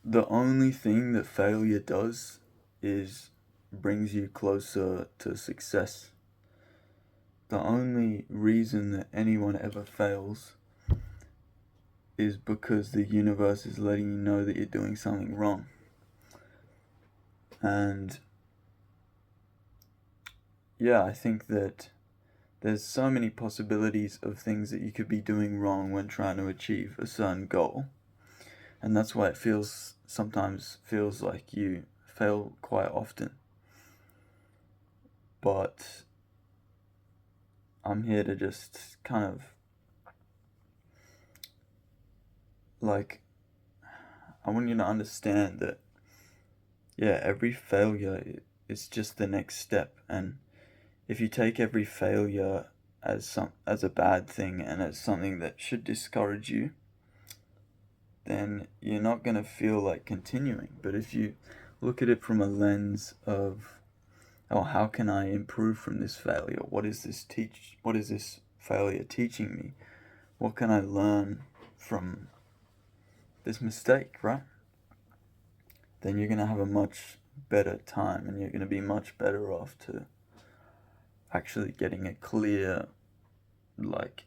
the only thing that failure does is brings you closer to success. The only reason that anyone ever fails is because the universe is letting you know that you're doing something wrong. And yeah, I think that there's so many possibilities of things that you could be doing wrong when trying to achieve a certain goal. And that's why it sometimes feels like you fail quite often. But I'm here to just kind of like, I want you to understand that, yeah, every failure is just the next step. And if you take every failure as a bad thing and as something that should discourage you, then you're not going to feel like continuing. But if you look at it from a lens of, oh, how can I improve from this failure? What is this failure teaching me? What can I learn from this mistake, right? Then you're going to have a much better time, and you're going to be much better off to actually getting a clear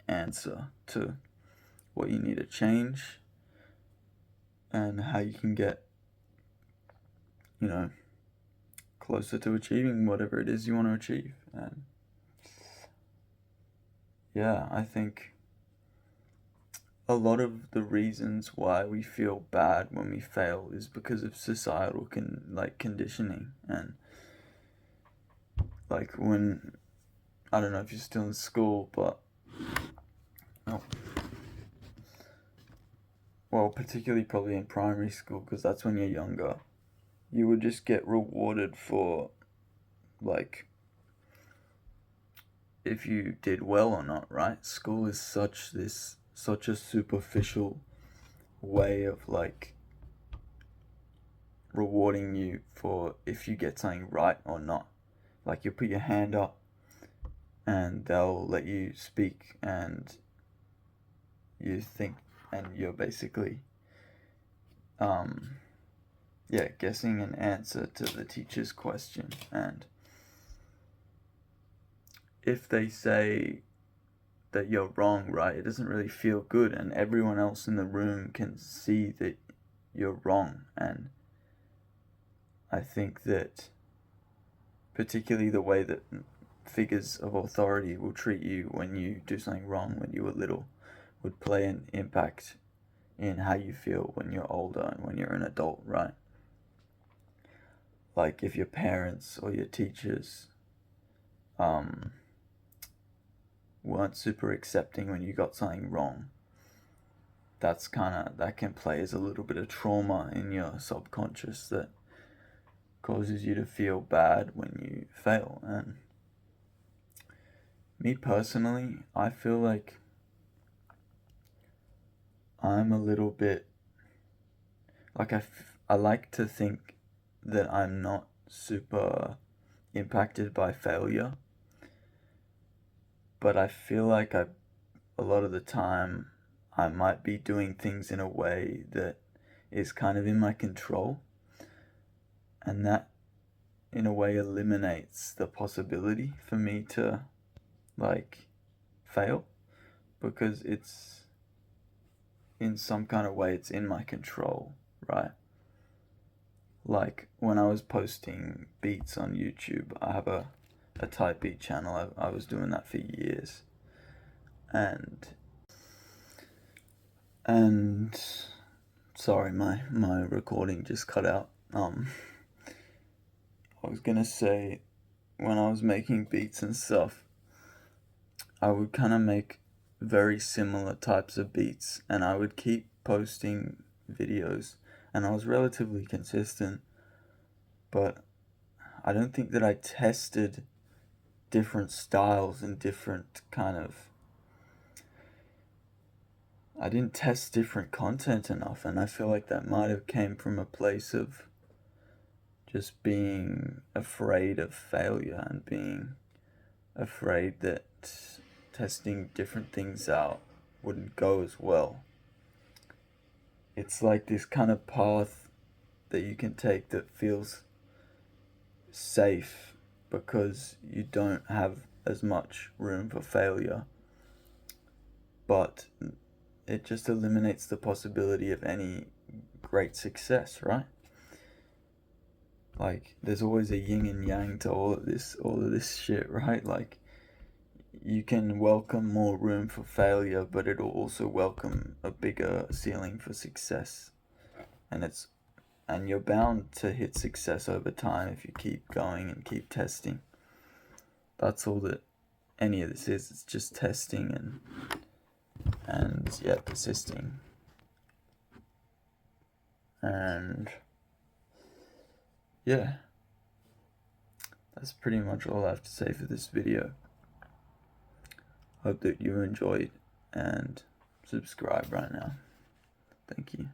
answer to what you need to change and how you can get, you know, closer to achieving whatever it is you want to achieve. And yeah, I think a lot of the reasons why we feel bad when we fail is because of societal conditioning. And like, when, I don't know if you're still in school, but oh, well, particularly probably in primary school, because that's when you're younger, you would just get rewarded for, like, if you did well or not, right? School is such a superficial way of rewarding you for if you get something right or not. Like, you put your hand up and they'll let you speak, and you think, and you're basically yeah, guessing an answer to the teacher's question. And if they say that you're wrong, right, it doesn't really feel good, and everyone else in the room can see that you're wrong. And I think that particularly the way that figures of authority will treat you when you do something wrong when you were little would play an impact in how you feel when you're older and when you're an adult, right? Like, if your parents or your teachers um, weren't super accepting when you got something wrong, that can play as a little bit of trauma in your subconscious that causes you to feel bad when you fail. And me personally, I feel like I'm a little bit like I like to think that I'm not super impacted by failure, but I feel like a lot of the time I might be doing things in a way that is kind of in my control, and that in a way eliminates the possibility for me to like fail, because it's in some kind of way it's in my control, right? Like, when I was posting beats on YouTube, I have a type beat channel. I was doing that for years. And sorry, my recording just cut out. I was gonna say, when I was making beats and stuff, I would kind of make very similar types of beats, and I would keep posting videos, and I was relatively consistent, but I don't think that I tested different styles and different kind of, I didn't test different content enough. And I feel like that might have came from a place of just being afraid of failure and being afraid that testing different things out wouldn't go as well. It's like this kind of path that you can take that feels safe because you don't have as much room for failure, but it just eliminates the possibility of any great success, right? Like, there's always a yin and yang to all of this shit, right? Like, you can welcome more room for failure, but it'll also welcome a bigger ceiling for success. And you're bound to hit success over time if you keep going and keep testing. That's all that any of this is. It's just testing and yeah, persisting. And yeah, that's pretty much all I have to say for this video. Hope that you enjoyed and subscribe right now. Thank you.